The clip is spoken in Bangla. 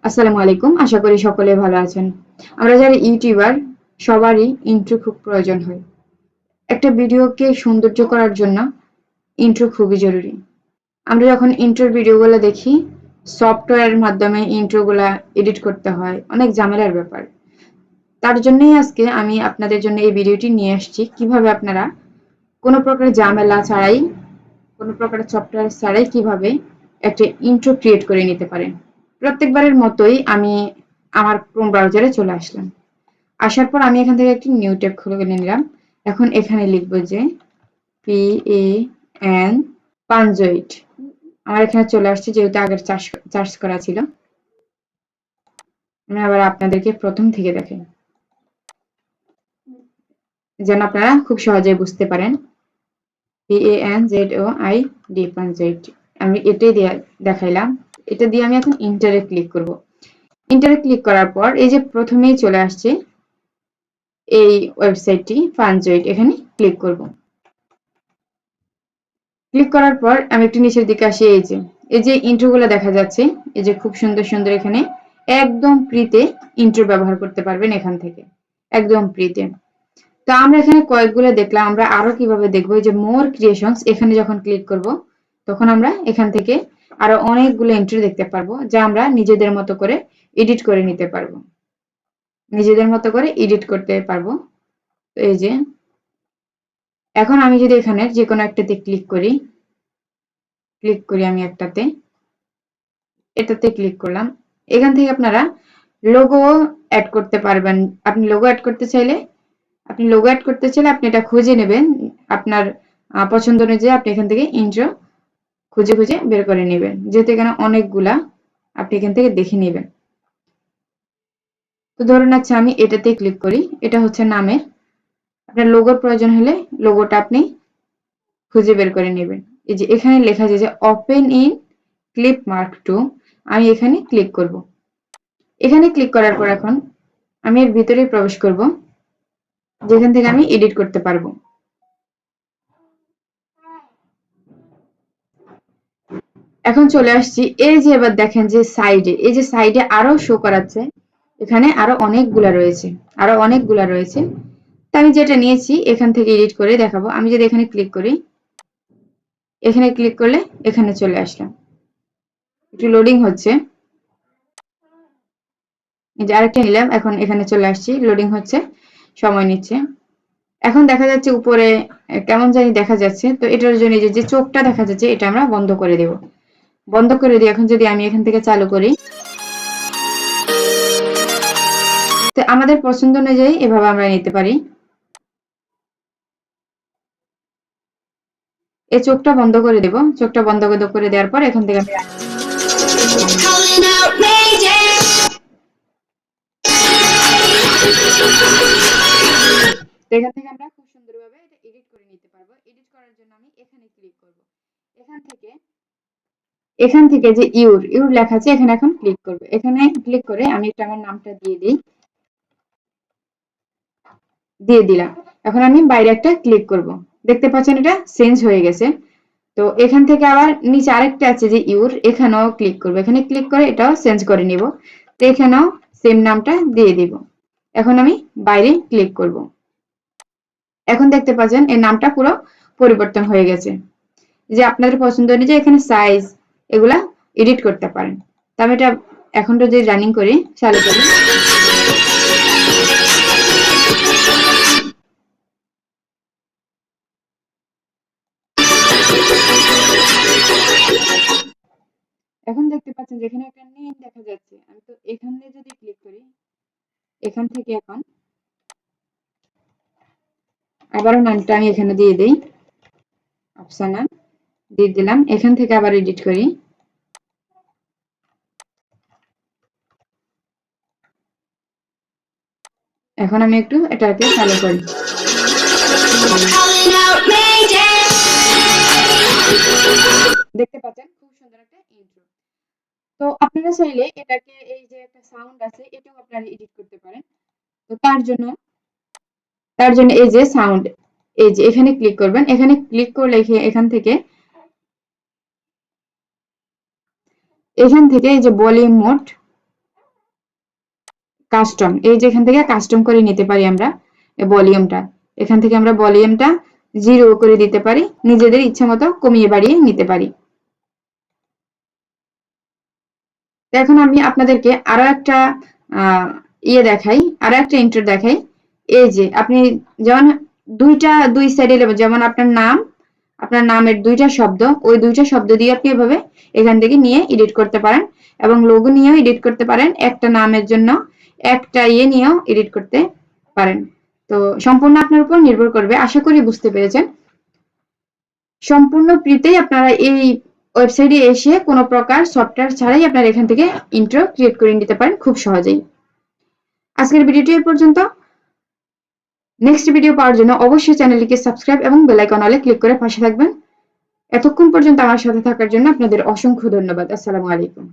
আসসালামু আলাইকুম। আশা করি সকলে ভালো আছেন। আমরা যারা ইউটিউবার সবারই ইন্ট্রো খুব প্রয়োজন হয়। একটা ভিডিওকে সৌন্দর্য করার জন্য ইন্ট্রো খুবই জরুরি। আমরা যখন ইন্ট্রোর ভিডিওগুলো দেখি, সফটওয়্যারের মাধ্যমে ইন্ট্রোগুলা এডিট করতে হয়। অনেক ঝামেলার ব্যাপার। তার জন্যই আজকে আমি আপনাদের জন্য এই ভিডিওটি নিয়ে আসছি। কিভাবে আপনারা কোনো প্রকার ঝামেলা ছাড়াই, কোনো প্রকার সফটওয়্যার ছাড়াই কিভাবে একটা ইন্ট্রো ক্রিয়েট করে নিতে পারেন। প্রত্যেকবারের মতোই আমি আমার ক্রোম ব্রাউজারে চলে আসলাম। আসার পর আমি এখান থেকে একটি নিউ ট্যাব খুলে নিলাম। এখন এখানে লিখব যে PAN পাঞ্জয়েট। আমার এখানে চলে আসছে যেহেতু আগের চার্জ করা ছিল। আমি আবার আপনাদেরকে প্রথম থেকে দেখাই যেন আপনারা খুব সহজে বুঝতে পারেন। PANZOID পাঞ্জয়েট। আমি এটাই দিয়ে দেখাইলাম। এটা দিয়ে আমি এখন ইন্টারে ক্লিক করব। ইন্টারে ক্লিক করার পর এই যে প্রথমেই চলে আসছে এই ওয়েবসাইটটি পাঞ্জয়েট, এখানে ক্লিক করব। ক্লিক করার পর আমি একটু নিচের দিকে আসি। এই যে ইন্ট্রো গুলো দেখা যাচ্ছে, এই যে খুব সুন্দর সুন্দর এখানে একদম ফ্রিতে ইন্ট্রো ব্যবহার করতে পারবেন এখান থেকে, একদম ফ্রিতে। তো আমরা এখানে কয়েকগুলো দেখলাম, আমরা আরো কিভাবে দেখবো। এই যে মোর ক্রিয়েশনস, এখানে যখন ক্লিক করব তখন আমরা এখান থেকে আরো অনেকগুলো ইন্ট্রো দেখতে পারবো, যা আমরা নিজেদের মতো করে এডিট করে নিতে পারবো, নিজেদের মতো করে এডিট করতে পারবো। তো এই যে এখন আমি যদি এখানে যে কোনো একটাতে ক্লিক করি আমি এটাতে ক্লিক করলাম। এখান থেকে আপনারা লোগো অ্যাড করতে পারবেন। আপনি লোগো অ্যাড করতে চাইলে আপনি এটা খুঁজে নেবেন আপনার পছন্দ অনুযায়ী। আপনি এখান থেকে ইন্ট্রো খুঁজে খুঁজে বের করে নেবেন, যেহেতু এখানে অনেকগুলা, আপনি এখান থেকে দেখে নেবেন। তো ধরুন আচ্ছা আমি এটাতে ক্লিক করি, এটা হচ্ছে নামের। আপনার লোগোর প্রয়োজন হলে লোগোটা আপনি খুঁজে বের করে নেবেন। এই যে এখানে লেখা আছে যে ওপেন ইন ক্লিপ মার্ক 2, আমি এখানে ক্লিক করব। এখানে ক্লিক করার পর এখন আমি এর ভিতরে প্রবেশ করব, যেখান থেকে আমি এডিট করতে পারবো। এখন চলে আসছি। এই যে এবার দেখেন যে সাইডে, এই যে সাইডে আরো শো করাচ্ছে, এখানে আরো অনেকগুলা রয়েছে। তো আমি যেটা নিয়েছি এখান থেকে এডিট করে দেখাবো। আমি যদি এখানে ক্লিক করি, এখানে ক্লিক করলে এখানে চলে আসলাম। একটু লোডিং হচ্ছে। এই যে আরেকটা নিলাম, এখন এখানে চলে আসছি, লোডিং হচ্ছে, সময় নিচ্ছে। এখন দেখা যাচ্ছে উপরে কেমন জানি দেখা যাচ্ছে। তো এটার জন্য যে চোখটা দেখা যাচ্ছে এটা আমরা বন্ধ করে দেব। বন্ধ করে দিয়ে এখন যদি আমি এখান থেকে চালু করি, তো আমাদের পছন্দ অনুযায়ী এভাবে আমরা নিতে পারি। এই চোখটা বন্ধ করে দেব। চোখটা বন্ধ করে দেওয়ার পর এখান থেকে আমি এখান থেকে আমরা খুব সুন্দরভাবে এটা এডিট করে নিতে পারবো। এডিট করার জন্য আমি এখানে ক্লিক করব। এখান থেকে যে ইউর লেখা আছে এখানে এখন ক্লিক করব। এখানে ক্লিক করে আমি একটু আমার নামটা দিয়ে দিলাম। এখন আমি বাইরে একটা ক্লিক করব। দেখতে পাচ্ছেন এটা চেঞ্জ হয়ে গেছে। তো এখান থেকে আবার নিচে আরেকটা আছে যে এখানেও ক্লিক করব। এখানে ক্লিক করে এটাও চেঞ্জ করে নিব। তো এখানেও সেম নামটা দিয়ে দিব। এখন আমি বাইরে ক্লিক করব। এখন দেখতে পাচ্ছেন এই নামটা পুরো পরিবর্তন হয়ে গেছে। যে আপনাদের পছন্দ অনুযায়ী এখানে সাইজ এগুলা এডিট করতে পারেন। তো আমি এটা এখন যদি রানিং করি, চালু করি, এখন দেখতে পাচ্ছেন যেখানে একটা নেম দেখা যাচ্ছে। আমি তো এখানে যদি ক্লিক করি, এখান থেকে এখন আবারও নামটা আমি এখানে দিয়ে দিই, আফসানা দিয়ে দিলাম। এখান থেকে আবার এডিট করি। এখন আমি একটু এটাকে চালু করি। দেখতে পাচ্ছেন খুব সুন্দর একটা ইন্ট্রো। তো আপনারা চাইলে এটাকে এই যে একটা সাউন্ড আছে এটাও আপনারা এডিট করতে পারেন। তো তার জন্য এই যে সাউন্ড, এই যে এখানে ক্লিক করবেন। এখানে ক্লিক করলে এখান থেকে এই যে ভলিউম মোড, কাস্টম, এই যে এখান থেকে কাস্টম করে নিতে পারি আমরা ভলিউমটা। এখান থেকে আমরা ভলিউমটা 0 করে দিতে পারি, নিজেদের ইচ্ছা মতো কমিয়ে বাড়িয়ে নিতে পারি। এখন আমি আপনাদেরকে আরো একটা দেখাই, আরো একটা ইন্ট্রো দেখাই। এই যে আপনি যেমন দুই সাইডে যেমন আপনার নামের 2টা শব্দ, ওই 2টা শব্দ দিয়ে আপনি এভাবে এখান থেকে নিয়ে এডিট করতে পারেন, এবং লোগো নিয়েও এডিট করতে পারেন, একটা নামের জন্য একটা নিয়েও এডিট করতে পারেন। তো সম্পূর্ণ আপনার উপর নির্ভর করবে। আশা করি বুঝতে পেরেছেন। সম্পূর্ণ ফ্রিতেই আপনারা এই ওয়েবসাইটে এসে কোনো প্রকার সফটওয়্যার ছাড়াই আপনারা এখান থেকে ইন্ট্রো ক্রিয়েট করে নিতে পারেন খুব সহজেই। আজকের ভিডিওটি এই পর্যন্ত। নেক্সট ভিডিও পাওয়ার জন্য অবশ্যই চ্যানেলটিকে সাবস্ক্রাইব এবং বেল আইকন অলে ক্লিক করে পাশে থাকবেন। এতক্ষণ পর্যন্ত আমার সাথে থাকার জন্য আপনাদের অসংখ্য ধন্যবাদ। আসসালামু আলাইকুম।